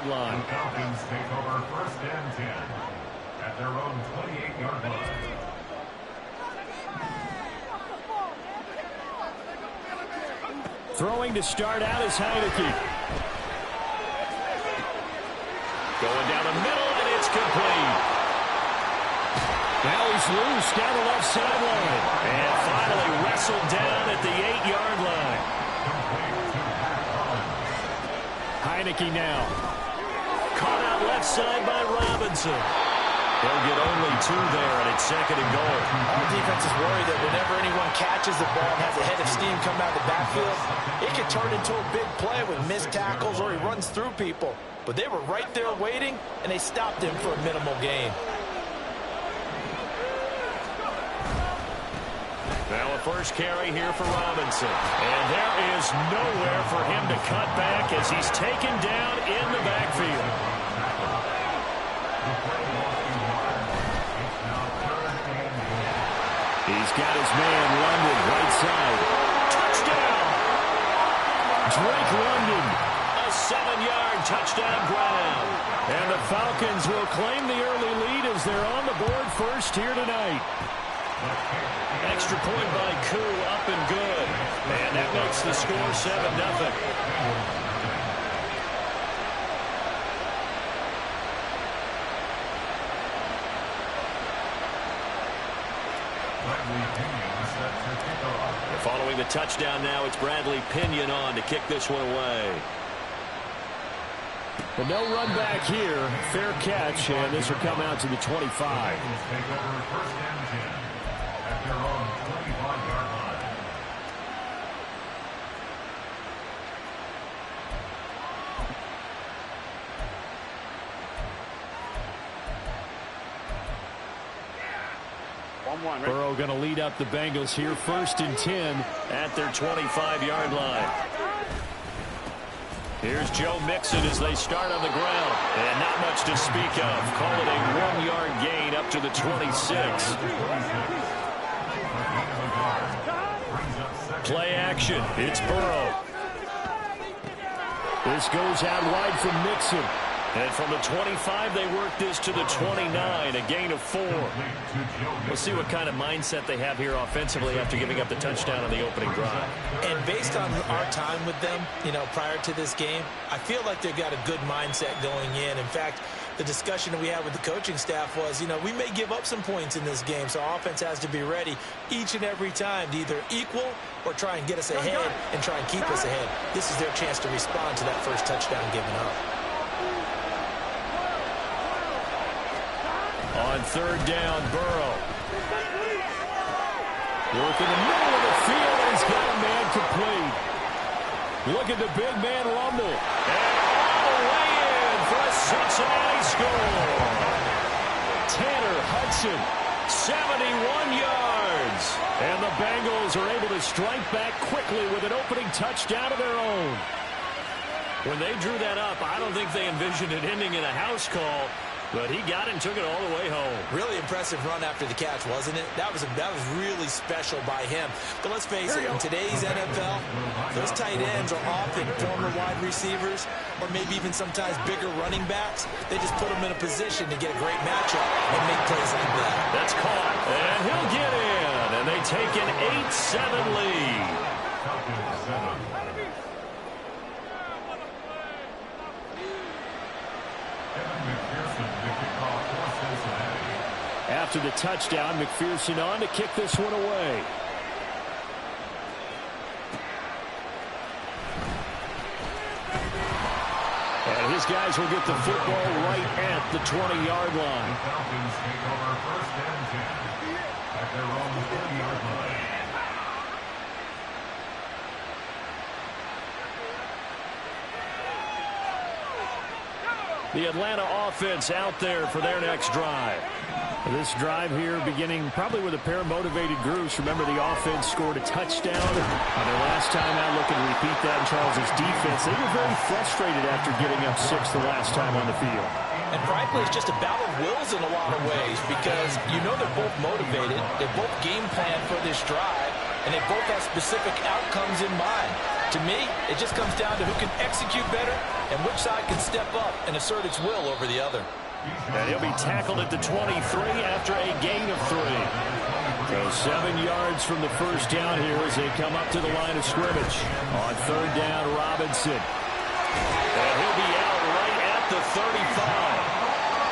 20-yard line. The Falcons take over 1st and 10 at their own 28-yard line. Throwing to start out is Gggg. Going down the middle, and it's complete. Now he's loose down the left sideline. And finally wrestled down at the 8-yard line. Gggg now. Caught out left side by Robinson. He'll get only 2 there, and it's 2nd and goal. Our defense is worried that whenever anyone catches the ball and has a head of steam come out of the backfield, it can turn into a big play with missed tackles or he runs through people. But they were right there waiting, and they stopped him for a minimal gain. Now a first carry here for Robinson. And there is nowhere for him to cut back as he's taken down in the backfield. He's got his man London right side. Touchdown! Drake London. A 7-yard touchdown ground. And the Falcons will claim the early lead as they're on the board first here tonight. Extra point by Koo, up and good. And that makes the score 7-0. Following the touchdown now, it's Bradley Pinion on to kick this one away. But no run back here. Fair catch, and this will come out to the 25. Burrow going to lead up the Bengals here, 1st and 10 at their 25-yard line. Here's Joe Mixon as they start on the ground. And not much to speak of. Call it a 1-yard gain up to the 26. Play action. It's Burrow. This goes out wide from Mixon. And from the 25, they work this to the 29, a gain of 4. We'll see what kind of mindset they have here offensively after giving up the touchdown on the opening drive. And based on our time with them, prior to this game, I feel like they've got a good mindset going in. In fact, the discussion that we had with the coaching staff was, we may give up some points in this game, so our offense has to be ready each and every time to either equal or try and get us ahead and try and keep us ahead. This is their chance to respond to that first touchdown given up. On 3rd down, Burrow. Work in the middle of the field, and he's got a man complete. Look at the big man rumble. And all the way in for a Cincinnati score. Tanner Hudson, 71 yards. And the Bengals are able to strike back quickly with an opening touchdown of their own. When they drew that up, I don't think they envisioned it ending in a house call. But he got it and took it all the way home. Really impressive run after the catch, wasn't it? That was really special by him. But let's face it, in today's NFL, those tight ends are often former wide receivers or maybe even sometimes bigger running backs. They just put them in a position to get a great matchup and make plays like that. That's caught, and he'll get in. And they take an 8-7 lead. After the touchdown, McPherson on to kick this one away. And his guys will get the football right at the 20-yard line. The Falcons take over 1st and 10 at their own 30-yard line. The Atlanta offense out there for their next drive. This drive here beginning probably with a pair of motivated groups. Remember, the offense scored a touchdown on their last time out. Looking to repeat that in Charles's defense. They were very frustrated after giving up 6 the last time on the field. And frankly, it's just a battle of wills in a lot of ways because they're both motivated. They both game plan for this drive, and they both have specific outcomes in mind. To me, it just comes down to who can execute better and which side can step up and assert its will over the other. And he'll be tackled at the 23 after a gain of 3. So 7 yards from the first down here as they come up to the line of scrimmage. On third down, Robinson. And he'll be out right at the 35.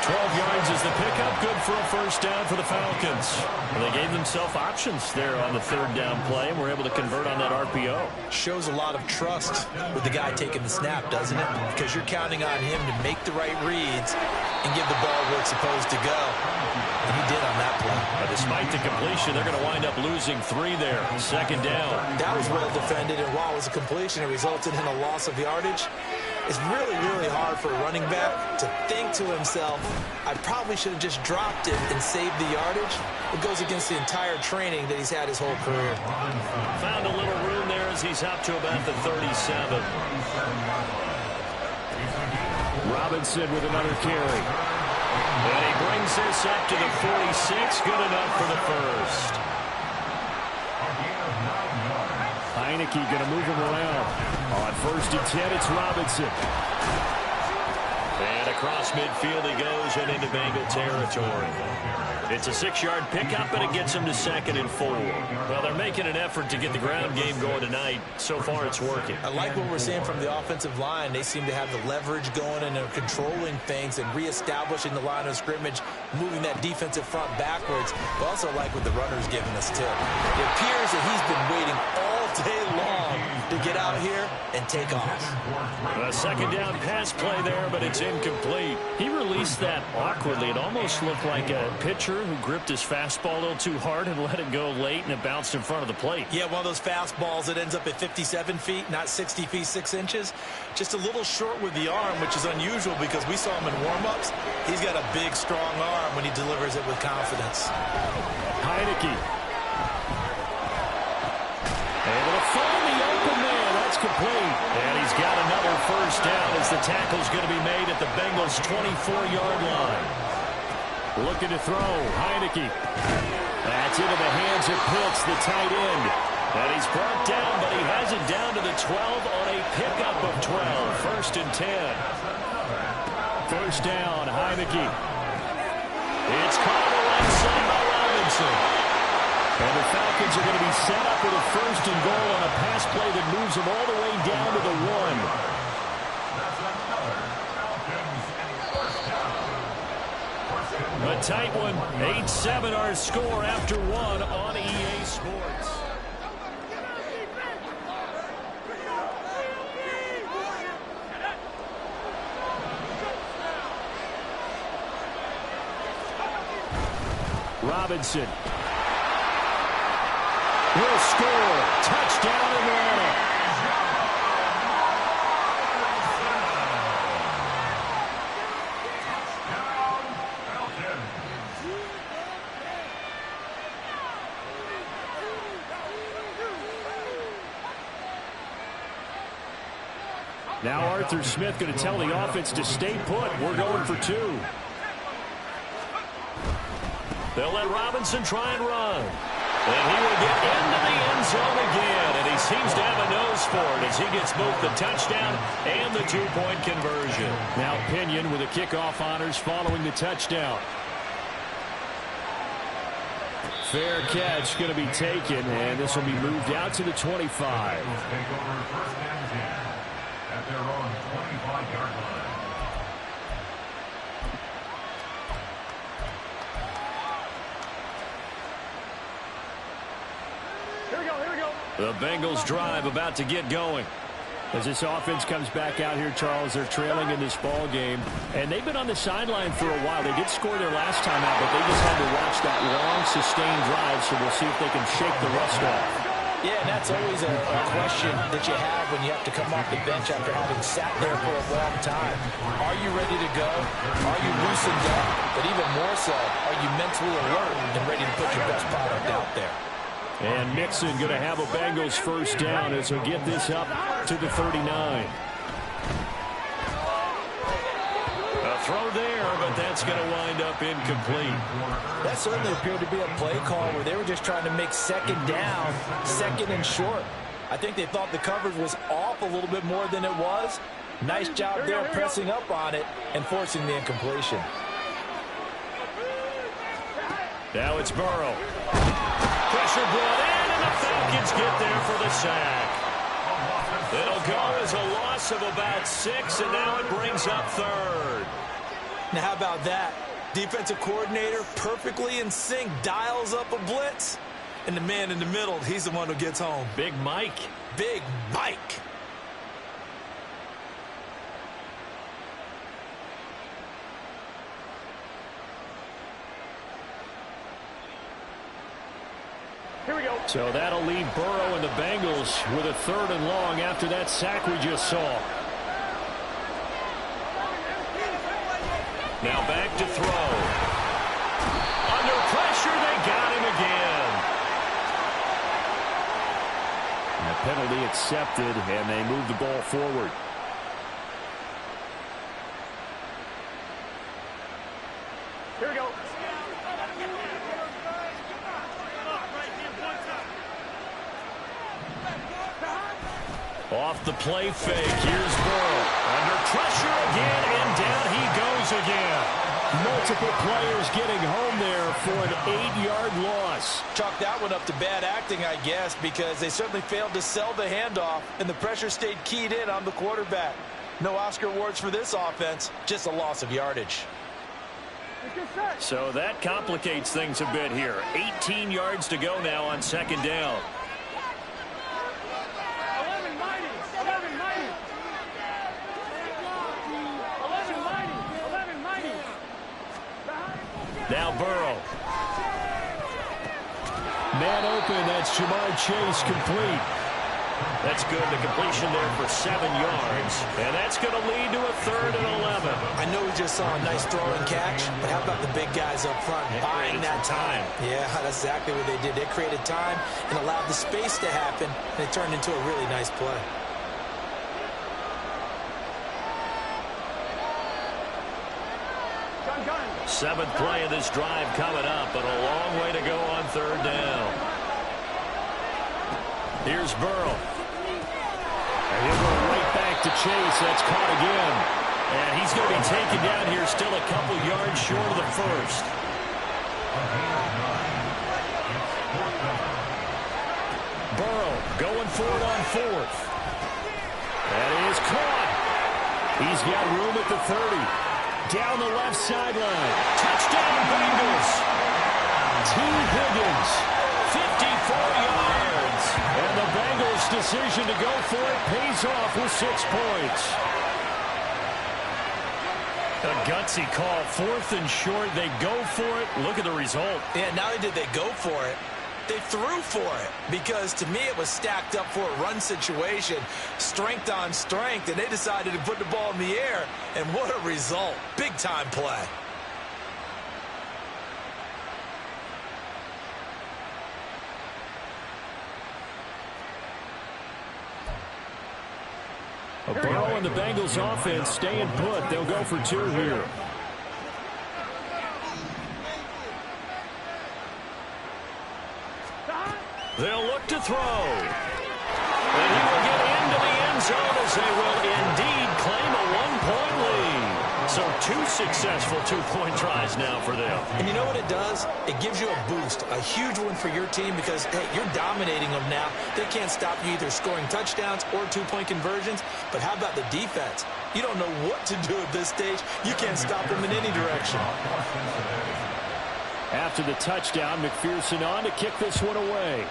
12 yards is the pickup. Good for a first down for the Falcons. Well, they gave themselves options there on the third down play and were able to convert on that RPO. Shows a lot of trust with the guy taking the snap, doesn't it? Because you're counting on him to make the right reads and give the ball where it's supposed to go. And he did on that play. But despite the completion, they're going to wind up losing 3 there. Second down. That was well defended, and while it was a completion, it resulted in a loss of yardage. It's really, really hard for a running back to think to himself, I probably should have just dropped it and saved the yardage. It goes against the entire training that he's had his whole career. Found a little room there as he's up to about the 37. Robinson with another carry. And he brings this up to the 46. Good enough for the first. Heineke going to move him around. On first and 10, it's Robinson. And across midfield he goes and into Bengal territory. It's a 6-yard pickup, but it gets him to 2nd and 4. Well, they're making an effort to get the ground game going tonight. So far, it's working. I like what we're seeing from the offensive line. They seem to have the leverage going, and they're controlling things and reestablishing the line of scrimmage, moving that defensive front backwards. But also like what the runner's giving us, too. It appears that he's been waiting all day long to get out here and take off. A second down pass play there, but it's incomplete. He released that awkwardly. It almost looked like a pitcher who gripped his fastball a little too hard and let it go late, and it bounced in front of the plate. Yeah, one of those fastballs that ends up at 57 feet, not 60 feet 6 inches. Just a little short with the arm, which is unusual because we saw him in warm-ups. He's got a big, strong arm when he delivers it with confidence. Heineke. Able to find the open man. That's complete. And he's got another first down as the tackle's going to be made at the Bengals' 24-yard line. Looking to throw. Heineke. That's into the hands of Pitts, the tight end. And he's brought down, but he has it down to the 12 on a pickup of 12. First and 10. First down, Heineke. It's caught on the right side by Robinson. And the Falcons are going to be set up with a first and goal on a pass play that moves them all the way down to the 1. A tight one. 8-7 our score after 1 on EA Sports. Robinson will score. Touchdown Atlanta. Now Arthur Smith going to tell the offense to stay put. We're going for 2. They'll let Robinson try and run. And he will get into the end zone again. And he seems to have a nose for it as he gets both the touchdown and the 2-point conversion. Now Pinion with the kickoff honors following the touchdown. Fair catch going to be taken, and this will be moved out to the 25. At their own 25-yard line. Here we go. The Bengals drive about to get going. As this offense comes back out here, Charles, they're trailing in this ball game. And they've been on the sideline for a while. They did score their last time out, but they just had to watch that long, sustained drive, so we'll see if they can shake the rust off. Yeah, and that's always a question that you have when you have to come off the bench after having sat there for a long time. Are you ready to go? Are you loosened up? But even more so, are you mentally alert and ready to put your best product out there? And Mixon going to have a Bengals first down as he'll get this up to the 39. A throw there, but that's going to wind up incomplete. That certainly appeared to be a play call where they were just trying to make second down, second and short. I think they thought the coverage was off a little bit more than it was. Nice job there pressing up on it and forcing the incompletion. Now it's Burrow. Pressure brought in, and the Falcons get there for the sack. It'll go as a loss of about 6, and now it brings up 3rd. Now how about that? Defensive coordinator perfectly in sync, dials up a blitz. And the man in the middle, he's the one who gets home. Big Mike. Big Mike. Here we go. So that'll leave Burrow and the Bengals with a 3rd and long after that sack we just saw. Now back to throw. Under pressure, they got him again. And the penalty accepted, and they move the ball forward. Here we go. Off the play fake. Here's Burrow. Under pressure again, and down he goes again. Multiple players getting home there for an 8-yard loss. Chalk that one up to bad acting, I guess, because they certainly failed to sell the handoff, and the pressure stayed keyed in on the quarterback. No Oscar awards for this offense, just a loss of yardage. So that complicates things a bit here. 18 yards to go now on 2nd down. Now Burrow. Man open, that's Jamar Chase complete. That's good. The completion there for 7 yards. And that's going to lead to a 3rd and 11. I know we just saw a nice throw and catch, but how about the big guys up front buying that time? Yeah, that's exactly what they did. They created time and allowed the space to happen, and it turned into a really nice play. Seventh play of this drive coming up, but a long way to go on 3rd down. Here's Burrow. And he'll go right back to Chase. That's caught again. And he's going to be taken down here, still a couple yards short of the 1st. Burrow going for it on 4th. That is caught. He's got room at the 30. Down the left sideline. Touchdown, Bengals. T. Higgins, 54 yards. And the Bengals' decision to go for it pays off with 6 points. A gutsy call. 4th and short. They go for it. Look at the result. Yeah, not only did they go for it, they threw for it, because to me it was stacked up for a run situation, strength on strength, and they decided to put the ball in the air, and what a result. Big time play. Burrow and the Bengals offense staying put. They'll go for 2 here. They'll look to throw. And he will get into the end zone as they will indeed claim a 1-point lead. So 2 successful 2-point tries now for them. And you know what it does? It gives you a boost, a huge one for your team, because, hey, you're dominating them now. They can't stop you either scoring touchdowns or 2-point conversions. But how about the defense? You don't know what to do at this stage. You can't stop them in any direction. After the touchdown, McPherson on to kick this one away.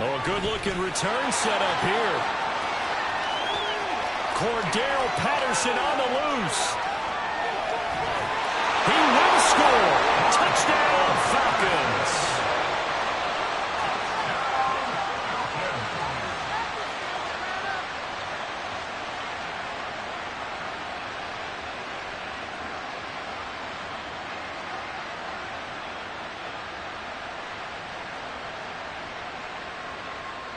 Oh, a good-looking return set up here. Cordero Patterson on the loose. He will score. Touchdown, Falcons.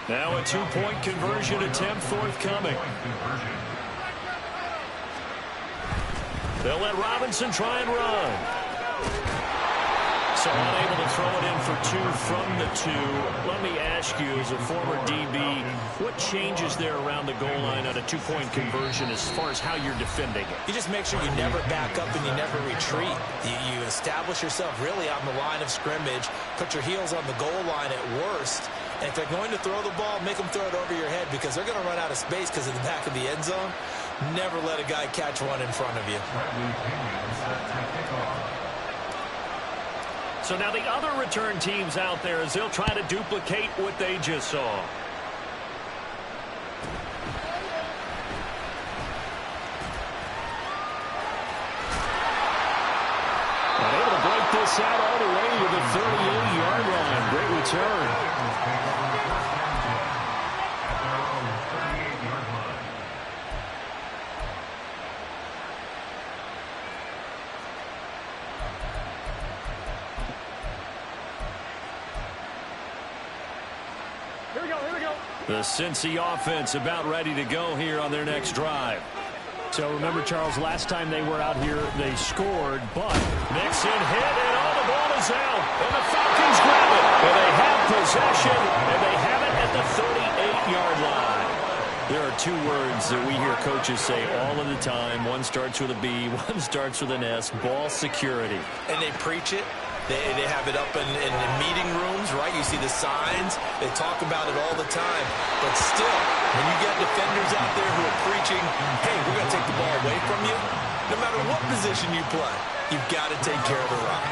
Now a 2-point conversion attempt forthcoming. They'll let Robinson try and run. So unable to throw it in for 2 from the 2. Let me ask you, as a former DB, what changes there around the goal line on a 2-point conversion as far as how you're defending it? You just make sure you never back up and you never retreat. You establish yourself really on the line of scrimmage, put your heels on the goal line at worst, and if they're going to throw the ball, make them throw it over your head because they're going to run out of space because of the back of the end zone. Never let a guy catch one in front of you. So now the other return teams out there as they'll try to duplicate what they just saw. And able to break this out all the way to the 38-yard line. Great return. The Cincy offense about ready to go here on their next drive. So remember, Charles, last time they were out here, they scored, but Mixon hit, and all the ball is out. And the Falcons grab it. And they have possession, and they have it at the 38-yard line. There are 2 words that we hear coaches say all of the time. One starts with a B, one starts with an S, ball security. And they preach it. They have it up in meeting rooms, right? You see the signs. They talk about it all the time. But still, when you get defenders out there who are preaching, hey, we're going to take the ball away from you, no matter what position you play, you've got to take care of the rock.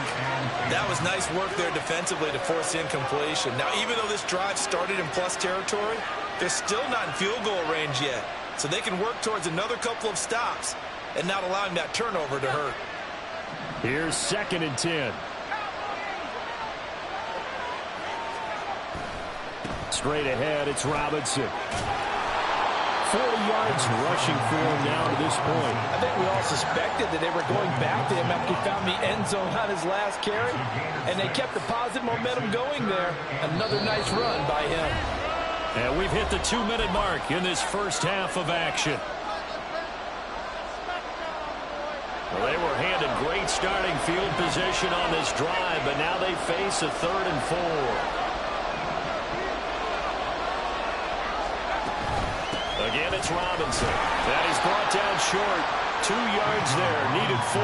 That was nice work there defensively to force incompletion. Now, even though this drive started in plus territory, they're still not in field goal range yet. So they can work towards another couple of stops and not allowing that turnover to hurt. Here's 2nd and 10. Straight ahead, it's Robinson. 40 yards rushing for him now to this point. I think we all suspected that they were going back to him after he found the end zone on his last carry, and they kept the positive momentum going there. Another nice run by him. And we've hit the 2-minute mark in this first half of action. Well, they were handed great starting field position on this drive, but now they face a 3rd and 4. Again, it's Robinson. That is brought down short. 2 yards there. Needed 4.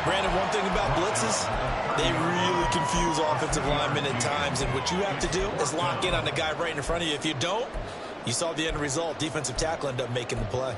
Brandon, one thing about blitzes, they really confuse offensive linemen at times. And what you have to do is lock in on the guy right in front of you. If you don't, you saw the end result. Defensive tackle ended up making the play.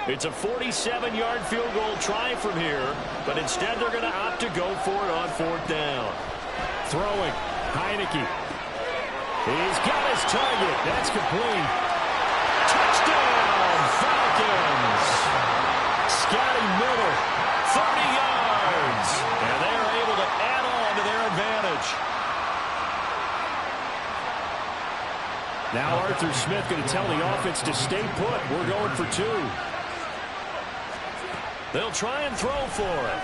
It's a 47-yard field goal try from here, but instead they're going to opt to go for it on 4th down. Throwing, Heineke. He's got his target. That's complete. Touchdown, Falcons. Scotty Miller, 30 yards. And they're able to add on to their advantage. Now Arthur Smith going to tell the offense to stay put. We're going for 2. They'll try and throw for it.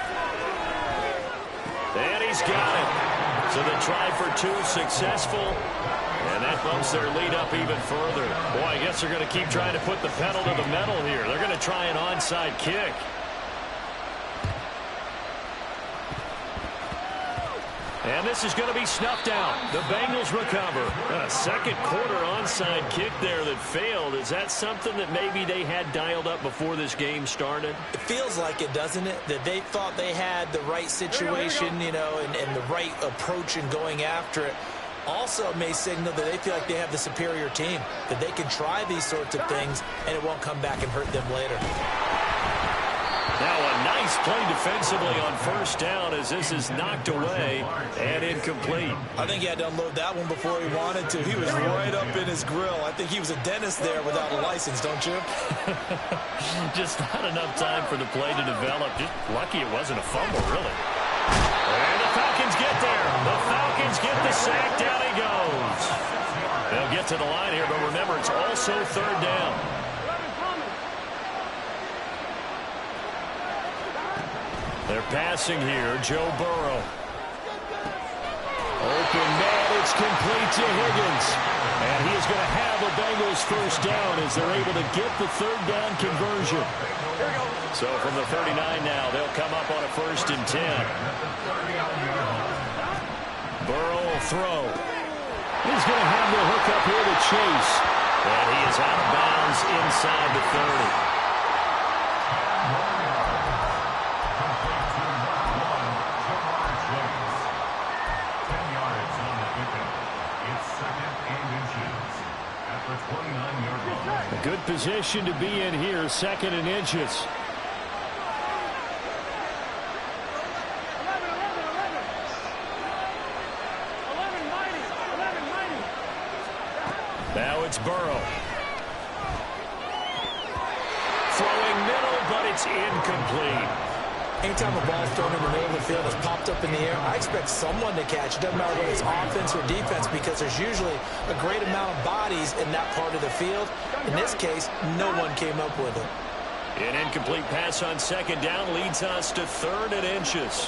And he's got it. So the try for 2 successful. And that bumps their lead up even further. Boy, I guess they're going to keep trying to put the pedal to the metal here. They're going to try an onside kick. And this is going to be snuffed out. The Bengals recover. A second quarter onside kick there that failed. Is that something that maybe they had dialed up before this game started? It feels like it, doesn't it? That they thought they had the right situation, you know, and the right approach in going after it. Also may signal that they feel like they have the superior team, that they can try these sorts of things and it won't come back and hurt them later. Now a nice play defensively on 1st down as this is knocked away and incomplete. I think he had to unload that one before he wanted to. He was right up in his grill. I think he was a dentist there without a license, don't you? Just not enough time for the play to develop. Just lucky it wasn't a fumble, really. And the Falcons get there. The Falcons get the sack. Down he goes. They'll get to the line here, but remember, it's also 3rd down. They're passing here. Joe Burrow. Open man. It's complete to Higgins. And he is going to have the Bengals first down as they're able to get the third down conversion. So from the 39 now, they'll come up on a 1st and 10. Burrow will throw. He's going to have the hook up here to Chase. And he is out of bounds inside the 30. A good position to be in here, 2nd and inches. Now it's Burrow. Throwing middle, but it's incomplete. Anytime a ball's thrown in the middle of the field, it's popped up in the air, I expect someone to catch it. Doesn't matter whether it's offense or defense, because there's usually a great amount of bodies in that part of the field. In this case, no one came up with it. An incomplete pass on 2nd down leads us to 3rd and inches.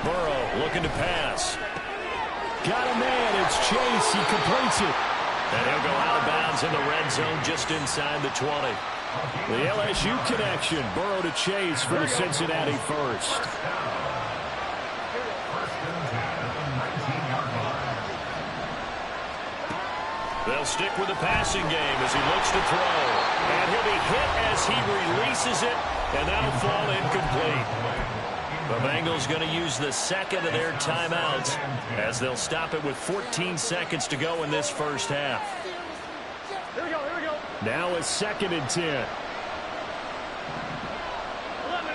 Burrow looking to pass. Got a man. It's Chase. He completes it. And he'll go out of bounds in the red zone just inside the 20. The LSU connection. Burrow to Chase for the Cincinnati first. They'll stick with the passing game as he looks to throw. And he'll be hit as he releases it. And that'll fall incomplete. The Bengals going to use the 2nd of their timeouts as they'll stop it with 14 seconds to go in this first half. Here we go. Now it's 2nd and 10. 11.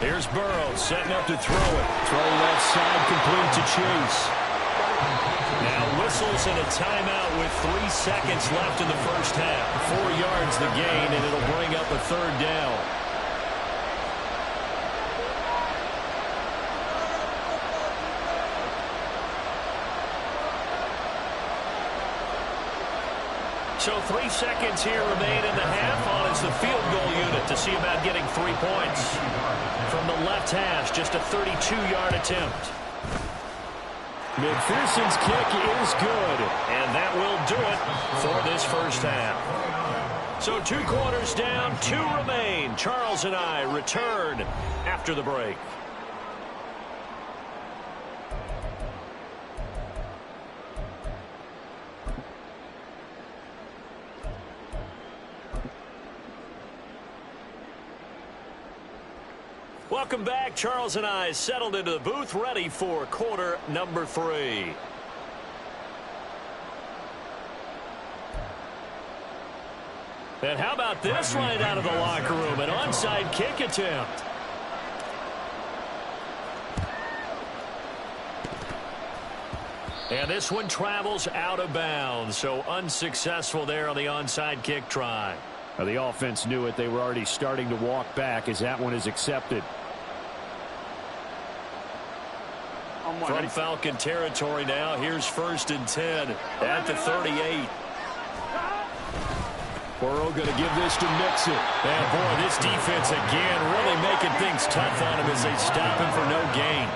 Here's Burrow setting up to throw it. Throw left side complete to Chase. Now whistles and a timeout with 3 seconds left in the first half. 4 yards the gain, and it'll bring up a 3rd down. So 3 seconds here remain in the half on as the field goal unit to see about getting 3 points. From the left hash, just a 32-yard attempt. McPherson's kick is good, and that will do it for this first half. So 2 quarters down, 2 remain. Charles and I return after the break. Welcome back. Charles and I settled into the booth, ready for quarter number 3. And how about this right out of the locker room? An onside kick attempt. And this one travels out of bounds, so unsuccessful there on the onside kick try. Now, the offense knew it. They were already starting to walk back as that one is accepted. From Falcon territory now, here's 1st and 10 at the 38. Burrow going to give this to Mixon. And boy, this defense again really making things tough on him as they stop him for no gain.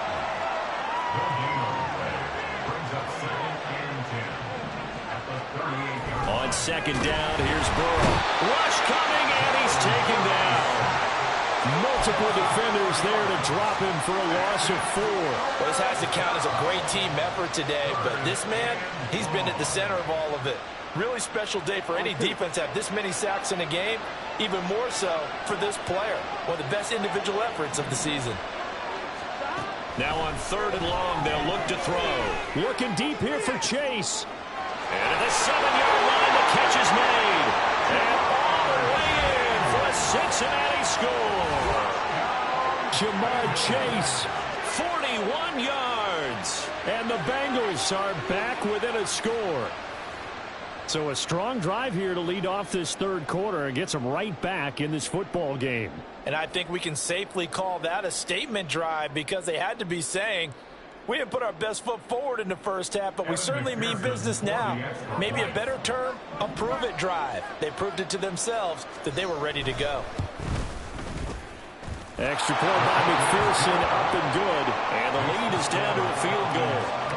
On 2nd down, here's Burrow. Rush coming, and he's taken down. Multiple defenders there to drop him for a loss of 4. Well, this has to count as a great team effort today, but this man, he's been at the center of all of it. Really special day for any defense to have this many sacks in a game, even more so for this player. One of the best individual efforts of the season. Now on 3rd and long, they'll look to throw. Looking deep here for Chase. And at the 7-yard line, the catch is made. And all the way in for a Cincinnati score. Jamar Chase, 41 yards. And the Bengals are back within a score. So a strong drive here to lead off this 3rd quarter and gets them right back in this football game. And I think we can safely call that a statement drive because they had to be saying, We didn't put our best foot forward in the first half, but we certainly mean business now. Maybe a better term, a prove-it drive. They proved it to themselves that they were ready to go. Extra point by McPherson, up and good. And the lead is down to a field goal.